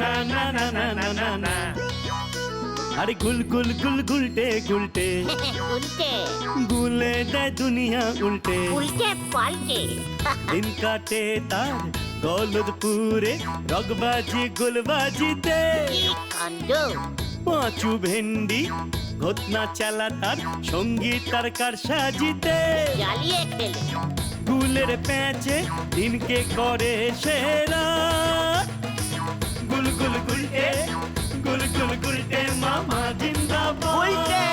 না না না না না না না। আরে গুল গুল গুল গুলটে গুলটে উল্টে গুলে দেয় দুনিয়া উল্টে। উল্টে পাল্টে দিন কাটে তার গলদপুরে রগবাজি গুলবাজিতে। কি কাণ্ড! পাঁচু ভেন্ডি ঘটনা চালা তার সঙ্গীত তার কার সাজিতে। জ্বালিয়ে খেলে গুলের প্যাচে দিনকে করে সেরা। গুল গুল গুলটে গুল গুল গুলটে মামা জিন্দাবাদ। উল্টে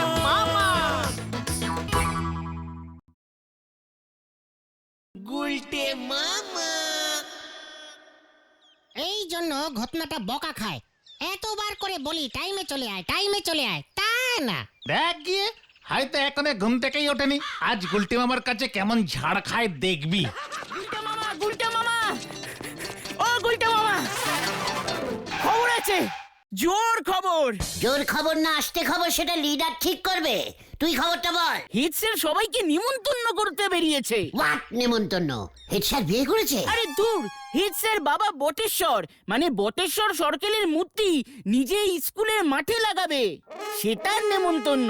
মামা। এই জন্য ঘটনাটা বকা খায়। এতবার করে বলি টাইমে চলে আয়, টাইমে চলে আয়, তা না। দেখ গিয়ে হয়তো এখনো ঘুম থেকেই ওঠেনি। আজ গুলটি মামার কাছে কেমন ঝাড় খায় দেখবি। গুলটা মামা, গুলটা মামা, ও গুলটা মামা, খবর আছে, জোর খবর। জোর খবর না আসতে খবর সেটা লিডার ঠিক করবে। তুই খবরটা বল। হিটসের সবাইকে নিমন্ত্রণ করতে বেরিয়েছে। হোয়াট নেমন্তন্ন? হেড স্যার বিয়ে করেছে? আরে দূর, হিটসের বাবা বটেশ্বর মানে বটেশ্বর সরকেলের মূর্তি নিজে স্কুলের মাঠে লাগাবে, সেটার নেমন্তন্ন।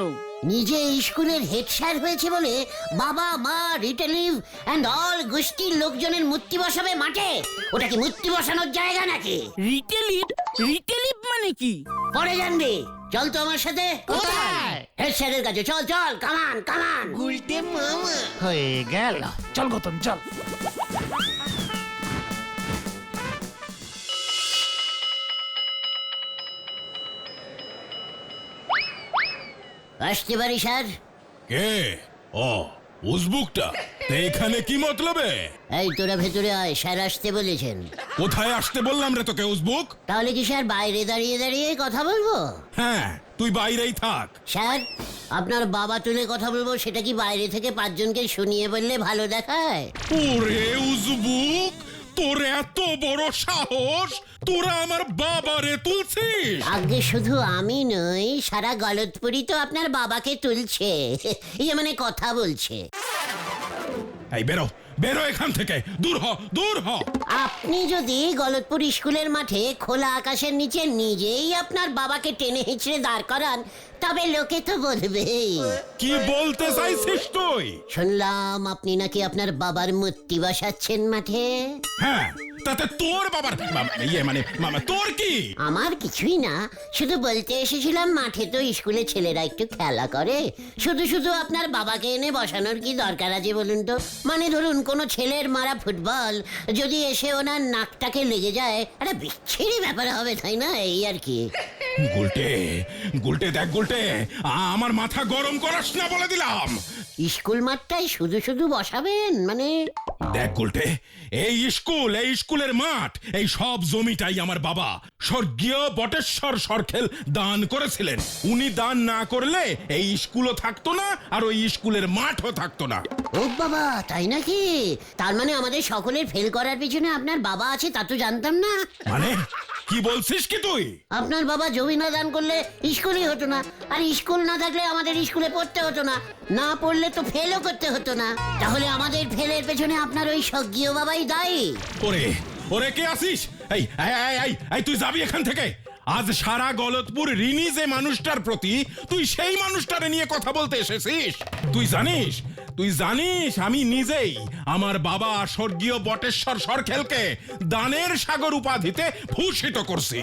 নিজে স্কুলের হেড স্যার হয়েছে বলে বাবা মা রিলেটিভ এন্ড অল গোষ্ঠীর লোকজনের মূর্তি বসাবে মাঠে? ওটা কি মূর্তি বসানোর জায়গা নাকি? রিটেলিভ, রিটেলিভ মানে কি? পরে জানবি। চল তো আমার সাথে। কোথায়? হেড স্যারের কাছে চল চল, কামান কামান। হয়ে গেল, চল গতন চল। আসতে পারি স্যার? কে? ও উজবুকটা তো এখানে কি মতলবে? এই তোরা ভেতরে আয়, স্যার আসতে বলেছেন। কোথায় আসতে বললাম রে তোকে উজবুক? তাহলে কি স্যার বাইরে দাঁড়িয়ে দাঁড়িয়ে কথা বলবো? হ্যাঁ তুই বাইরেই থাক। স্যার আপনার বাবা তুলে কথা বলবো, সেটা কি বাইরে থেকে পাঁচজনকে শুনিয়ে বললে ভালো দেখায়? ওরে উজবুক, তোর এত বড় সাহস, তোরা আমার বাবারে তুলছিস? আগে শুধু আমি নই, সারা গলতপুরি তো আপনার বাবাকে তুলছে। ইয়ে মানে কথা বলছে। এই বেরো বেরো এখান থেকে, দূর হ দূর হ। আপনি যদি গলতপুর স্কুলের মাঠে খোলা আকাশের নিচে নিজেই আপনার বাবাকে টেনে হিঁচড়ে দাঁড় করান, তবে লোকে তো বলবেই। কি বলতে চাইছিস তুই? শুনলাম আপনি নাকি আপনার বাবার মূর্তি বসাচ্ছেন মাঠে। হ্যাঁ, তাতে তোর বাবার ইয়ে মানে মামা তোর কি? আমার কিছুই না, শুধু বলতে এসেছিলাম মাঠে তো স্কুলে ছেলেরা একটু খেলা করে, শুধু শুধু আপনার বাবাকে এনে বসানোর কি দরকার আছে বলুন তো? মানে ধরুন কোনো ছেলের মারা ফুটবল যদি এসে ওনার নাকটাকে লেগে যায়, একটা বিচ্ছিরি ব্যাপার হবে, তাই না? এই আর কি। গুলটে গুলটে দেখ গুলটে, আমার মাথা গরম করাস না বলে দিলাম। স্কুল মাঠটাই শুধু শুধু বসাবেন মানে? দেখ গুলটে, এই স্কুলের মাঠ, এই সব জমিটাই আমার বাবা স্বর্গীয় বটেশ্বর সরকেল দান করেছিলেন। উনি দান না করলে এই স্কুলও থাকতো না, আর ওই স্কুলের মাঠও থাকতো না। ও বাবা, তাই নাকি? তার মানে আমাদের সকলের ফেল করার পিছনে আপনার বাবা আছে, তা তো জানতাম না। মানে কি বলছিস কি তুই? আপনার বাবা জমি না দান করলে স্কুলই হতো না, আর স্কুল না থাকলে আমাদের স্কুলে পড়তে হতো না, না পড়লে তো ফেলও করতে হতো না। তাহলে আমাদের ফেলের পেছনে আপনার ওই স্বর্গীয় বাবাই দায়ী। ওরে ওরে কে আসিস? এই এই এই, এই এই তুই যাবি এখান থেকে। আজ সারা গলতপুর ঋণী যে মানুষটার প্রতি, তুই সেই মানুষটারে নিয়ে কথা বলতে এসেছিস? তুই জানিস আমি নিজেই আমার বাবা স্বর্গীয় বটেশ্বর সরকেলকে দানের সাগর উপাধিতে ভূষিত করছি।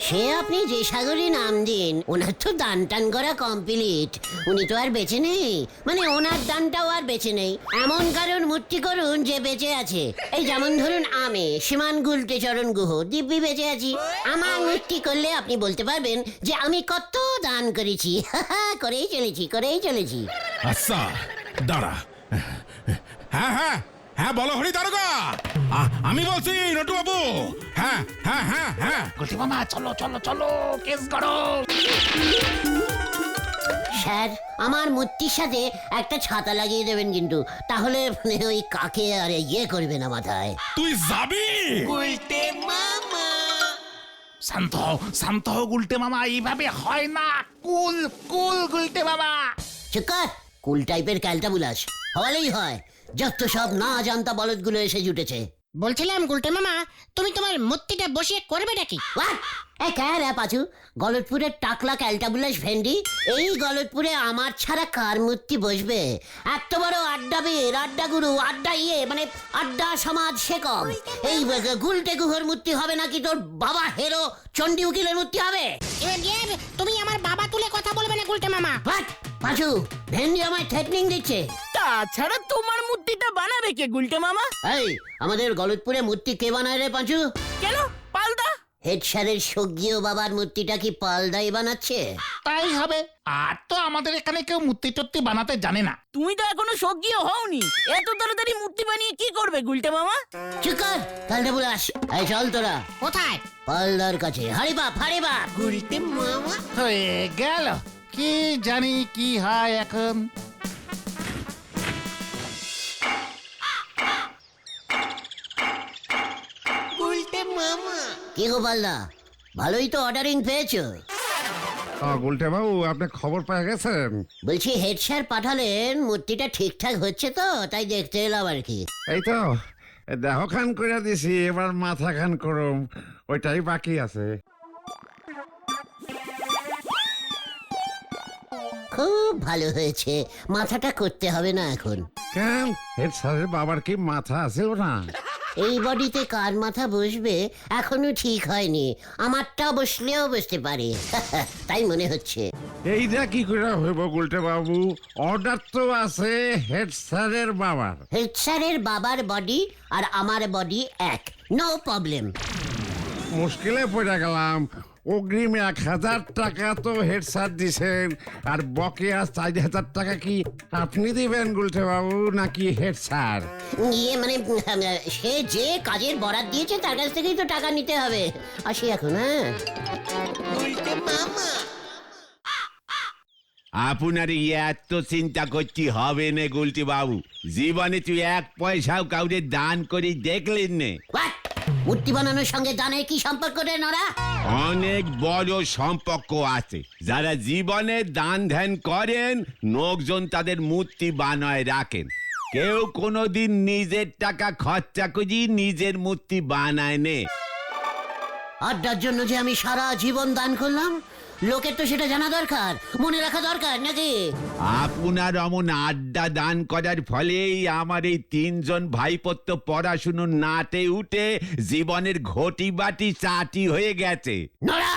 সে আপনি যে সাগরে নাম দিন, ওনার তো দান টান করা কমপ্লিট। উনি তো আর বেঁচে নেই, মানে ওনার দানটাও আর বেঁচে নেই। এমন কারণ মূর্তি করুন যে বেঁচে আছে। এই যেমন ধরুন আমি শ্রীমান গুলটে চরণ গুহ দিব্যি বেঁচে আছি। আমার মূর্তি করলে আপনি বলতে পারবেন যে আমি কত দান করেছি। করেই চলেছি। আচ্ছা দাঁড়া। হ্যাঁ হ্যাঁ হ্যাঁ বলো হরি দারোগা, আমি বলছি নটু বাবু। হ্যাঁ হ্যাঁ হ্যাঁ হ্যাঁ গুলটি মামা চলো চলো চলো, কেস করো। স্যার আমার মূর্তির সাথে একটা ছাতা লাগিয়ে দেবেন কিন্তু, তাহলে মানে ওই কাকে আর ইয়ে করবে না মাথায়। তুই যাবি? শান্ত শান্ত গুলটে মামা, এইভাবে হয় না। কুল কুল গুলটে মামা। চুকার কুল টাইপের ক্যালটা বুলাস হওয়ালেই হয়। যত সব না জানতা বলদগুলো এসে জুটেছে। বলছিলাম গুলটে মামা, তুমি তোমার মূর্তিটা বসিয়ে করবে নাকি? What? রে পাচু, গলতপুরের টাকলা ক্যালটাবুলাস ভেন্ডি, এই গলতপুরে আমার ছাড়া কার মূর্তি বসবে? এত বড় আড্ডাবীর, আড্ডা গুরু, আড্ডা মানে আড্ডা সমাজ শেকব, এই গুলটে গুহর মূর্তি হবে নাকি তোর বাবা হেরো চণ্ডী উকিলের মূর্তি হবে? তুমি আমার বাবা তুলে কথা বলবে না গুলটে মামা। বাট পাচু, ভেন্ডি আমায় থ্রেটনিং দিচ্ছে। তাছাড়া তোমার মূর্তিটা বানাবে কে গুলটে মামা? এই আমাদের গলতপুরে মূর্তি কে বানায় রে পাঁচু? কেন পালদা? হেড স্যারের স্বর্গীয় বাবার মূর্তিটা কি পালদাই বানাচ্ছে? তাই হবে। আর তো আমাদের এখানে কেউ মূর্তি টুর্তি বানাতে জানে না। তুমি তো এখনো সজ্ঞীয় হওনি, এত তাড়াতাড়ি মূর্তি বানিয়ে কি করবে গুলটে মামা? চুপ কর, ক্যালটাবুলাস। এই চল তোরা কোথায়? পালদার কাছে। হারি বাপ, হারি বাপ। গুলটে মামা হয়ে গেল, কি জানি কি হয় এখন। কি গো পালদা, ভালোই তো অর্ডারিং পেয়েছো। গুলটে বাবু, আপনি খবর পেয়ে গেছেন? বলছি হেড স্যার পাঠালেন, মূর্তিটা ঠিকঠাক হচ্ছে তো, তাই দেখতে এলাম আর কি। এই তো দেহ খান করে দিছি, এবার মাথা খান করুম, ওইটাই বাকি আছে। খুব ভালো হয়েছে, মাথাটা করতে হবে না এখন। কেন, হেড স্যারের বাবার কি মাথা আছে না? এই বডিতে কার মাথা বসবে এখনো ঠিক হয়নি, আমারটা বসলেও বসতে পারে তাই মনে হচ্ছে। এইটা কি করে হইব গুলটে বাবু? অর্ডার তো আছে হেড স্যারের বাবার। হেড স্যারের বাবার বডি আর আমার বডি এক, নো প্রবলেম। মুশকিলে পড়ে গেলাম। অগ্রিম 1000 টাকা তো হেড স্যার দিছেন, আর বকেয়া 4000 টাকা কি আপনি দিবেন গুলটে বাবু নাকি হেড স্যার? ইয়ে মানে সে যে কাজের বরাত দিয়েছে তার কাছ থেকেই তো টাকা নিতে হবে। আসি এখন, হ্যাঁ। আপনার এত চিন্তা করতে হবে না গুলটি বাবু, জীবনে তুই 1 পয়সাও কাউকে দান করে দেখলেন নে। What? মূর্তি বানানোর সঙ্গে দানের কি সম্পর্ক রে নরা? অনেক বড় সম্পর্ক আছে। যারা জীবনে দান ধ্যান করেন, লোকজন তাদের মূর্তি বানায় রাখেন। কেউ কোনোদিন নিজের টাকা খরচা করে নিজের মূর্তি বানায় নে। আড্ডার জন্য যে আমি সারা জীবন দান করলাম, লোকের তো সেটা জানা দরকার, মনে রাখা দরকার নাকি? আপনার অমন আড্ডা দান করার ফলেই আমার এই 3 জন ভাইপত্র পড়াশুনো নাটে উঠে জীবনের ঘটি বাটি চাটি হয়ে গেছে। নরা!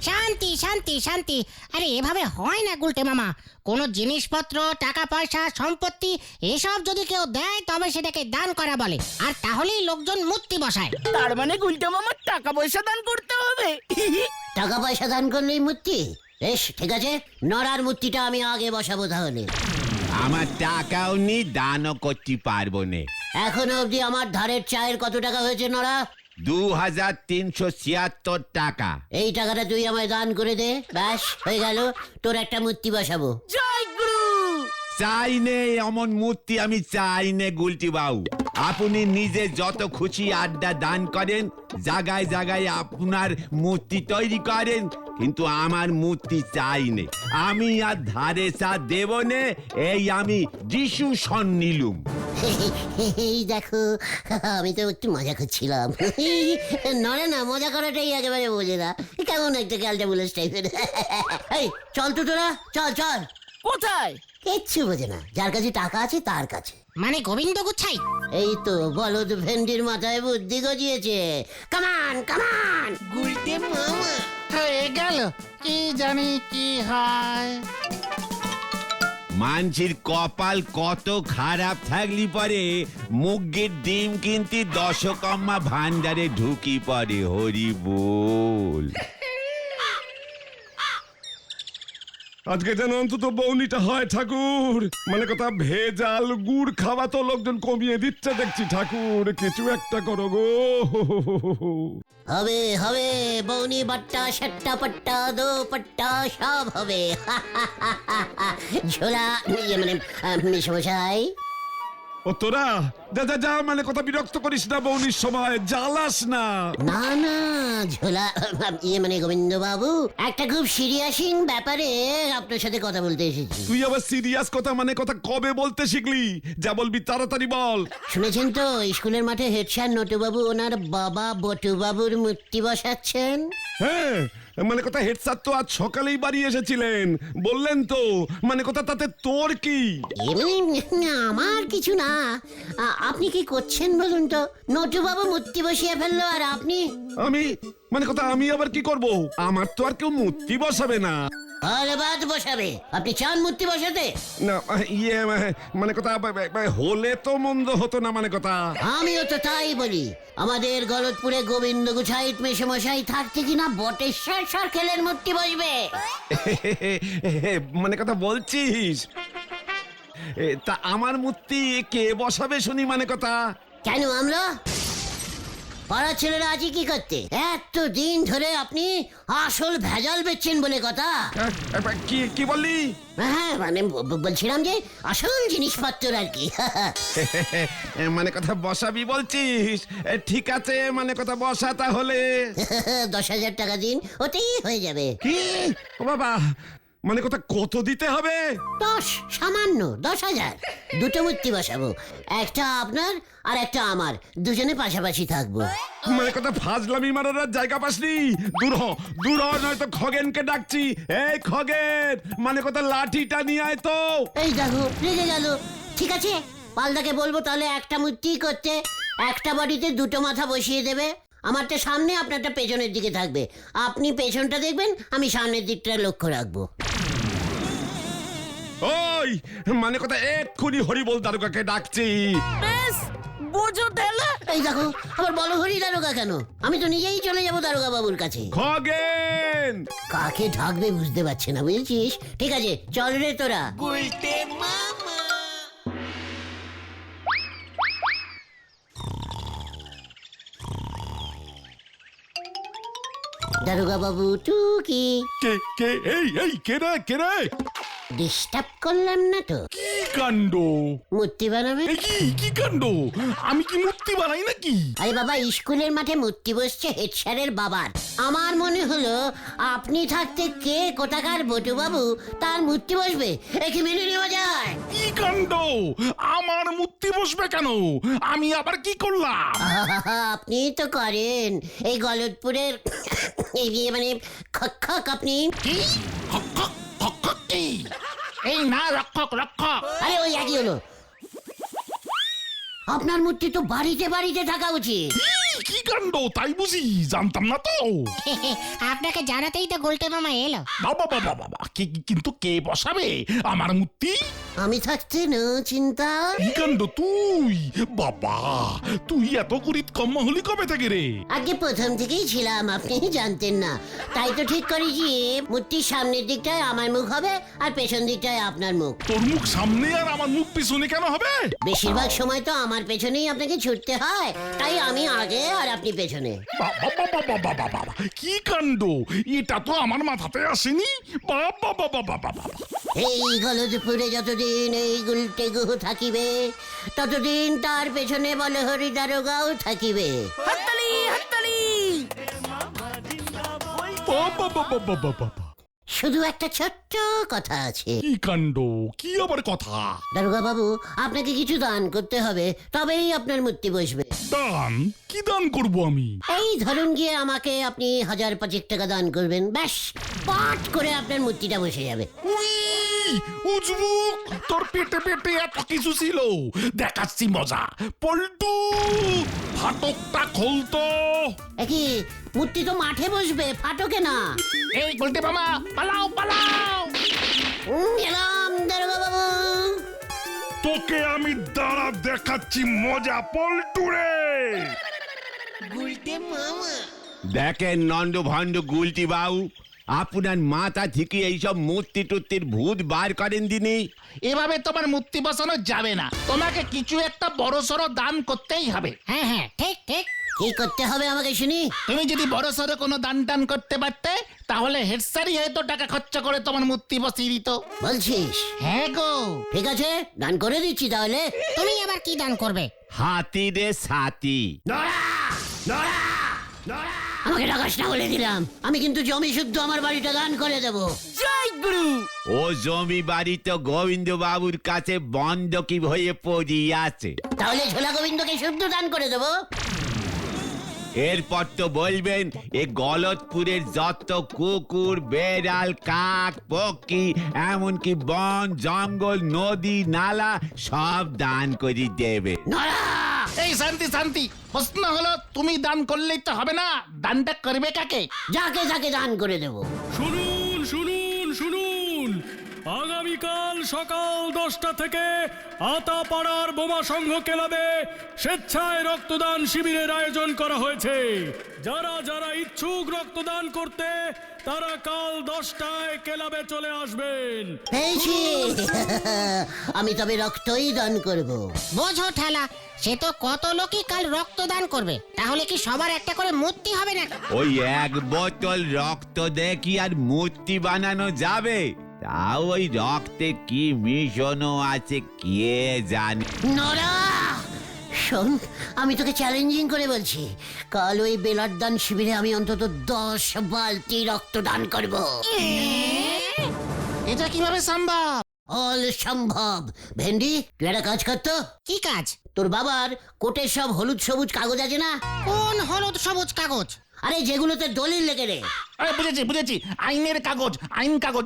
শান্তি শান্তি শান্তি। আরে এভাবে হয় না গুলটে মামা। কোনো জিনিসপত্র, টাকা পয়সা, সম্পত্তি এসব যদি কেউ দেয় তবে সেটাকে দান করা বলে, আর তাহলেই লোকজন মূর্তি বসায়। তার মানে গুলটে মামার টাকা পয়সা দান করতে হবে। টাকা পয়সা দান করলেই মূর্তি? বেশ, ঠিক আছে, নরার মূর্তিটা আমি আগে বসাবো তাহলে। আমার টাকাও নি, দানও করতে পারবো না। এখনো অবধি আমার ধারের চায়ের কত টাকা হয়েছে নরা? 2376 টাকা। এই টাকাটা তুই আমায় দান করে দে, ব্যাস হয়ে গেল, তোর একটা মূর্তি বসাবো। জয় গুরু। চাই নে এমন মূর্তি, আমি চাই নে গুলটি বাবু। আপনি নিজে যত খুশি আড্ডা দান করেন, জায়গায় জায়গায় আপনার মূর্তি তৈরি করেন, কিন্তু আমার মূর্তি চাই নে। আমি আর ধারে চা দেব নে, এই আমি ডিসিশন নিলুম। এই দেখো, আমি তো একটু মজা করছিলাম। নরে না, মজা করাটাই একেবারে বোঝে না, কেমন একটা ক্যালটাবুলাস টাইপের। এই চল তো তোরা, চল চল। কোথায়? কিচ্ছু বোঝে না, যার কাছে টাকা আছে তার কাছে। মানে গোবিন্দ গুচ্ছাই? এই তো বলদ ভেন্ডির মাথায় বুদ্ধি গজিয়েছে। কামান কামান। গুলটে মামা হয়ে গেল, কি জানি কি হয়। মানছির কপাল কত খারাপ থাকলি পরে মুগের ডিম কিনতে দশকম্মা ভান্ডারে ঢুকি পড়ে। হরি বল। আজকে যেন অন্তত বৌনিটা হয় ঠাকুর, মানে কথা ভেজাল গুড় খাওয়া তো লোকজন কমিয়ে দিচ্ছে দেখছি ঠাকুর, কিছু একটা করো গো। হবে হবে, বৌনি বাট্টা সাট্টা পাট্টা দো পাট্টা সব হবে। ঝোলা মানে মেশমশাই। ও তোরা যা যা যা, মানে কথা বিরক্ত করিস না বৌনির সময়, জ্বালাস না। না না, ঝোলা মানে গোবিন্দ বাবু, একটা খুব সিরিয়াসিং ব্যাপারে আপনার সাথে কথা বলতে এসেছি। তুই আবার সিরিয়াস কথা মানে কথা কবে বলতে শিখলি? যা বলবি তাড়াতাড়ি বল। শুনেছেন তো স্কুলের মাঠে হেড স্যার নটুবাবু ওনার বাবা বটুবাবুর মূর্তি বসাচ্ছেন? হ্যাঁ, মানে কথা হেড স্যার তো আজ সকালেই বাড়ি এসেছিলেন, বললেন তো। মানে কথা তাতে তোর কি? এমনি আমার কিছু না। আপনি কি করছেন বলুন তো? নটুবাবু মূর্তি বসিয়ে ফেললো আর আপনি? আমি মানে কথা আমি আবার কি করব? আমার তো আর কেউ মূর্তি বসাবে না। আরে বাদ বসাবে। আপনি চান মূর্তি বসাতে? না ইয়ে মানে কথা হলে তো মন্দ হতো না। মানে কথা আমিও তো তাই বলি। আমাদের গলতপুরে গোবিন্দ গুছাইত মেশামশাই থাকতে কিনা বটেশ্বর সরকেলের মূর্তি বসবে। মানে কথা বলছিস? তা আমার মূর্তি কে বসাবে শুনি? মানে কথা কেন আমরা? পাড়ার ছেলেরা আজই কি করতে? এতদিন ধরে আপনি আসল ভেজাল বেচছেন বলে কথা। কি কি বললি? হ্যাঁ মানে বলছিলাম যে আসল জিনিসপত্র আর কি। মানে কথা বসাবি বলছিস? ঠিক আছে, মানে কথা বসা তাহলে। 10,000 টাকা দিন, ওতেই হয়ে যাবে। কি ও বাবা, মানে কথা কত দিতে হবে? 10, সামান্য 10,000। দুটো মূর্তি বসাবো, একটা আপনার আর একটা আমার, দুজনে পাশাপাশি থাকবো। মানে কথা ফাজলামি মারার আর জায়গা পাসনি? দূর হ, নয়তো খগেনকে ডাকছি। এই খগেন, মানে কথা লাঠিটা নিয়ে আয় তো। এই দেখো রেগে গেল। ঠিক আছে, পালদাকে বলবো তাহলে একটা মূর্তি করতে। একটা বাড়িতে দুটো মাথা বসিয়ে দেবে। আমারটা সামনে, আপনারটা পেছনের দিকে থাকবে। আপনি পেছনটা দেখবেন, আমি সামনের দিকটা লক্ষ্য রাখবো। ওই মানে কথা এক্ষুনি হরিবল দারোগাকে ডাকছি। বেশ, বোঝো তাহলে। এই দেখো আবার বলো হরি দারোগা কেন? আমি তো নিজেই চলে যাবো দারোগা বাবুর কাছে। খগেন, কাকে ঢাকবে বুঝতে পারছে না, বুঝেছিস? ঠিক আছে চল রে তোরা। দারোগা বাবু টুকি, কে কে এই কে রে? ডিস্টার্ব করলাম না তো? কি কাণ্ড! মূর্তি বানাবে? এই কি কাণ্ড! আমি কি মূর্তি বানাই নাকি? আরে বাবা, স্কুলের মাঠে মূর্তি বসছে হেড স্যারের বাবার। আমার মনে হলো আপনি থাকতে কে কোথাকার বটুবাবু তার মূর্তি বসবে, একে মেনে নেওয়া যায়। কি কাণ্ড! আমার মূর্তি বসবে কেন? আমি আবার কি করলাম? আপনি তো করেন এই গলতপুরের এই যে মানে খক আপনি। কি হক কি? এই না, রক্ষক রক্ষক। আরে ওই একই হলো। আপনার মূর্তি তো বাড়িতে বাড়িতে থাকা উচিত। কি কাণ্ড! তাই বুঝি, জানতাম না তো। আপনাকে জানাতেই তো গুলটে মামা এলো। বাবা, কিন্তু কে বসাবে আমার মূর্তি? আমি থাকতে না চিন্তা। কি কাণ্ড! তুই এত করিত কম হলি কবে থেকে রে? আগে প্রথম থেকেই ছিলাম, আপনি জানতেন না। তাই তো ঠিক করেছি মূর্তির সামনের দিকটায় আমার মুখ হবে আর পেছন দিকটায় আপনার মুখ। তোর মুখ সামনে আর আমার মুখ পিছনে কেন হবে? বেশিরভাগ সময় তো আমার পেছনেই আপনাকে ছুটতে হয়, তাই আমি আগে আর আপনি পেছনে। বাবা, কি কাণ্ড! এটা তো আমার মাথাতে আসেনি। বাবা, এই গলতপুরে যতদিন এই গুলটে গুহ থাকিবে, ততদিন তার পেছনে বলে হরি দারোগাও থাকিবে। হাততালি হাততালি। বাবা, শুধু একটা ছোট্ট কথা আছে। কি কাণ্ড! কি আবার কথা? দারোগা বাবু, আপনাকে কিছু দান করতে হবে, তবেই আপনার মূর্তি বসবে। দান? কি দান করব আমি? এই ধরুন গিয়ে আমাকে আপনি 1,005 টাকা দান করবেন, ব্যাস পাট করে আপনার মূর্তিটা বসে যাবে। উই, উজবুক, তোর পেটে এত কিছু ছিল, দেখাচ্ছি মজা। পল্টু, ফাটকটা খুলতো। একই মূর্তি তো মাঠে বসবে, ফাটকে না। এই গুলটে মামা, পালাও। এলাম দারোগা বাবু। তোকে আমি দাঁড়া দেখাচ্ছি মজা, পল্টু রে। দেখেন নন্দ ভণ্ড গুলটি বাবু, আপনার মাথা থেকে এইসব মূর্তি টুর্তির ভূত বার করেন দিনে। এভাবে তোমার মূর্তি বসানো যাবে না, তোমাকে কিছু একটা বড়সড় দান করতেই হবে। হ্যাঁ ঠিক ঠিক। কি করতে হবে আমাকে শুনি? তুমি যদি বড়সড় কোনো দান টান করতে পারতে, তাহলে হেড স্যারই হয়তো টাকা খরচা করে তোমার মূর্তি বসিয়ে দিত। বলছিস? হ্যাঁ গো। ঠিক আছে, দান করে দিচ্ছি তাহলে। তুমি আবার কি দান করবে? হাতি রে সাতি। আমাকে ডাকাস না বলে দিলাম। আমি কিন্তু জমি শুদ্ধ আমার বাড়িটা দান করে দেব। জয় গুরু। ও জমি বাড়ি তো গোবিন্দ বাবুর কাছে বন্ধকি হয়ে পড়িয়ে আছে। তাহলে ঝোলা গোবিন্দকে শুদ্ধ দান করে দেব। এরপর তো বলবেন এ গলতপুরের যত কুকুর বেড়াল কাক পক্ষী এমনকি বন জঙ্গল নদী নালা সব দান করে দেবে। নড়া! এই শান্তি শান্তি, প্রশ্ন হলো তুমি দান করলেই তো হবে না, দানটা করবে কাকে? যাকে যাকে দান করে দেব। শুনুন শুনুন শুনুন, আগামীকাল সকাল 10টা থেকে আতাপাড়ার বোমা সংঘ ক্লাবে স্বেচ্ছায় রক্তদান শিবিরের আয়োজন করা হয়েছে। যারা যারা ইচ্ছুক রক্তদান করতে তারা কাল 10টায় ক্লাবে চলে আসবেন। পেয়েছি। আমি তবে রক্তই দান করব। বোঝো ঠেলা, সে তো কত লোকই কাল রক্তদান করবে, তাহলে কি সবার একটা করে মূর্তি হবে না? ওই এক বোতল রক্ত দিয়ে কি আর মূর্তি বানানো যাবে? তাও ওই রক্তে কি মিশনো আছে কে জানে। নড়া! শোন, আমি তোকে চ্যালেঞ্জিং করে বলছি, কাল ওই বেলার দান শিবিরে আমি অন্তত 10 বালতি রক্তদান করব। এটা কিভাবে সম্ভব? অল সম্ভব। ভেন্ডি, তুই একটা কাজ করতো। কি কাজ? তোর বাবার কোটের সব হলুদ সবুজ কাগজ আছে না? কোন হলুদ সবুজ কাগজ? আরে যেগুলোতে দলিল লেগে রে। আরে বুঝেছি বুঝেছি, আইনের কাগজ, আইন কাগজ,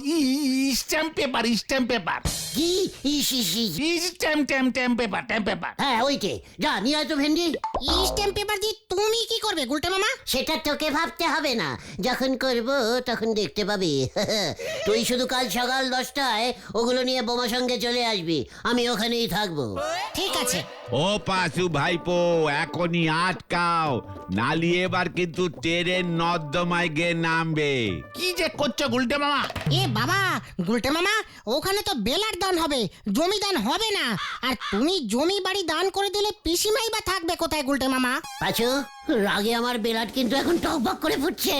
স্ট্যাম্প পেপার, স্ট্যাম্প পেপার, কি ইস ইস ইস। Stamp stamp paper, stamp paper. হ্যাঁ ওইটে, যা নিয়ে আয় তো ভেন্ডি। স্ট্যাম্প পেপার দিয়ে তুমি কি করবে গুলটে মামা? সেটা তোকে ভাবতে হবে না, যখন করব তখন দেখতে পাবি। তুই শুধু কাল সকাল 10টায় ওগুলো নিয়ে বোমা সঙ্গে চলে আসবি, আমি ওখানেই থাকবো। ঠিক আছে। ও পাশু ভাইপো, এখনই আটকাও, নালি এবার কিন্তু ট্রেন নর্দমায় গিয়ে নামবে। কি যে করছো গুলটে মামা? এ বাবা, গুলটে মামা ওখানে তো বেলার দান হবে, জমি দান হবে না। আর তুমি জমি বাড়ি দান করে দিলে পিসিমাই বা থাকবে কোথায় গুলটে মামা? পাচু, রাগে আমার বেলাট কিন্তু এখন টকবক করে ফুটছে।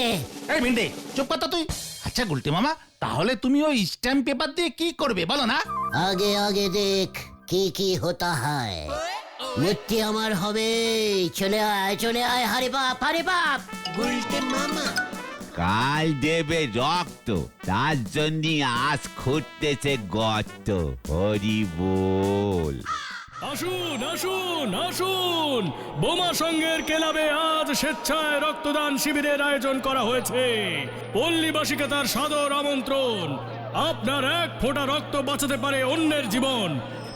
এই ভিন্ডে, চুপ কর তো তুই। আচ্ছা গুলটে মামা, তাহলে তুমি ওই স্ট্যাম্প পেপার দিয়ে কি করবে বলো না? আগে আগে দেখ কি কি হতা হয়। মূর্তি আমার হবে। চলে আয় হারে বাপ, হারে বাপ। গুলটে মামা কাল দেবে রক্ত, তার জন্য আজ খুঁড়তেছে গর্ত। হরি বল। আসুন আসুন আসুন, বোমা সংঘের ক্লাবে আজ স্বেচ্ছায় রক্তদান শিবিরের আয়োজন করা হয়েছে। পল্লীবাসীকে তার সাদর আমন্ত্রণ। আপনার এক ফোঁটা রক্ত বাঁচাতে পারে অন্যের জীবন,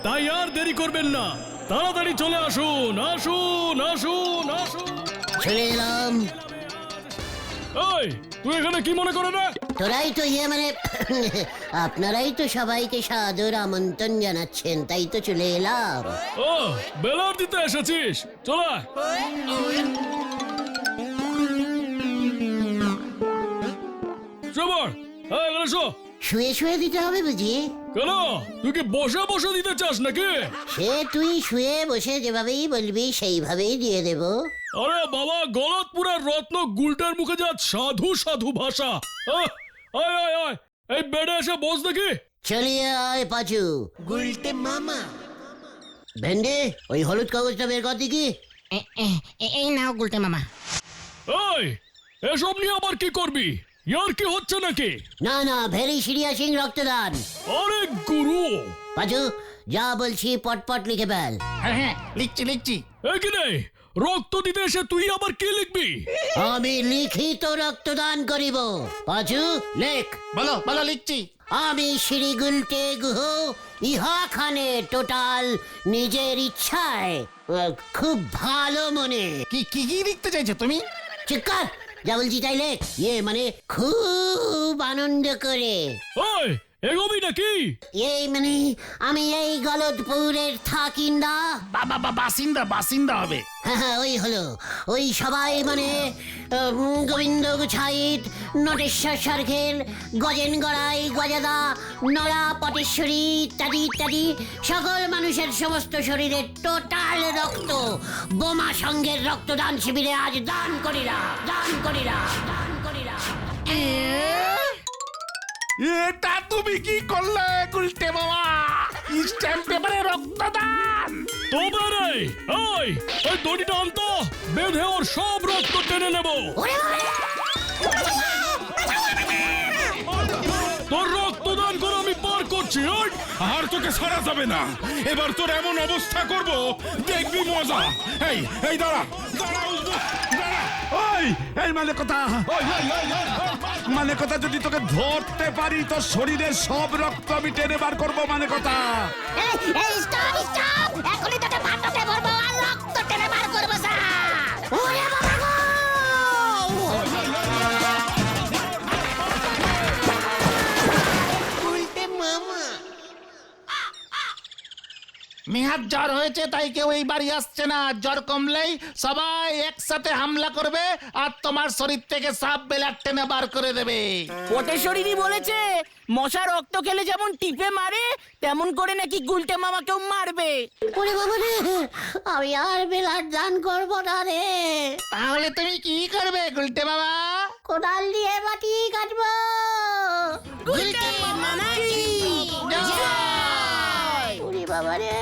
তাই আর দেরি করবেন না, তাড়াতাড়ি চলে আসুন আসুন আসুন আসুন। চলে এলাম। এই, তুই এখানে কি মনে করে না? তোরাই তো মানে আপনারাই তো সবাইকে সাদর আমন্ত্রণ জানাচ্ছেন, তাই তো চলে এলাম। ও, বেলার দিতে এসেছিস, চলে আয়। শ্রবণ, এই, এখানে এসো। শুয়ে শুয়ে দিতে হবে বুঝি? কেন, তুই কি বসে বসে দিতে চাস নাকি? সে তুই শুয়ে বসে যেভাবেই বলবি সেইভাবেই দিয়ে দেব। আরে বাবা, গলতপুরের রত্ন গুলটার মুখে যা সাধু সাধু ভাষা। আয় আয় আয়, এই বেডে এসে বস দেখি। চলিয়ে আয় পাচু। গুলটে মামা। ভেন্ডি, ওই হলুদ কাগজটা বের কর দেখি। এই নাও গুলটে মামা। এই, এসব নিয়ে আবার কি করবি? ইয়ার কি হচ্ছে নাকি? না না, ভেরি সিরিয়াসিং রক্তদান। আরে গুরু, পাচু, যা বলছি পটপট লিখে ফেল। হ্যাঁ হ্যাঁ, লিখছি লিখছি। এই কি রে, রক্ত দিতে এসে তুই আবার কি লিখবি? আমি লিখিত রক্তদান করিব। পাচু, লেখ। বলো বলো, লিখছি। আমি শ্রী গুলটে গুহ ইহা খানে টোটাল নিজের ইচ্ছায় খুব ভালো মনে। কি কি কি লিখতে চাইছো তুমি? চিৎকার, যা বলছি তাই লেখ। মানে খুব আনন্দ করে। ওই, এগোবি নাকি? এই মানে আমি এই গলতপুরের থাকিন্দা। বাবা বাসিন্দা, বাসিন্দা হবে। হ্যাঁ, ওই হলো। ওই সবাই মানে গোবিন্দ গুছাইত, নটেশ্বর সরখেল, গজেন গড়াই, গজাদা, নড়া, পটেশ্বরী ইত্যাদি ইত্যাদি সকল মানুষের সমস্ত শরীরের টোটাল রক্ত বোমা সংঘের রক্তদান শিবিরে আজ দান করিরা, দান করিরা, দান করিরা। এটা তুমি কি করলে গুলটে মামা? স্ট্যাম্প পেপারে রক্তদান? তবে রে, ওই দড়িটা আনতো, বেঁধে ওর সব রক্ত টেনে নেবো। ওরে বাবা! তোকে ছাড়া যাবে না। এবার তোর এমন অবস্থা করব, দেখবি মজা। এই দাঁড়া দাঁড়া উজবুক, দাঁড়া। ওই এই মানে কথা মানে কথা যদি তোকে ধরতে পারি তোর শরীরের সব রক্ত আমি টেনে বার করবো মানে কথা। স্টপ স্টপ, এখনই তোকে ভাততে ভরবো আর রক্ত টেনে বার করবো স্যার। ওরে বাবা গো! নেহাত জ্বর হয়েছে তাই কেউ এই বাড়ি আসছে না। জ্বর কমলেই সবাই একসাথে হামলা করবে আর তোমার শরীর থেকে সাপ বেলার টেনে বার করে দেবে। বটেশ্বরীরই বলেছে মশা রক্ত খেলে যেমন টিপে মারে তেমন করে নাকি গুলটে মামাকেও মারবে। ওরে বাবা রে, আমি আর বেলার দান করবো না রে। তাহলে তুমি কি করবে গুলটে মামা? কোদাল দিয়ে মাটি কাটবো। গুলটে মামা কি জয়! ওরে বাবা রে।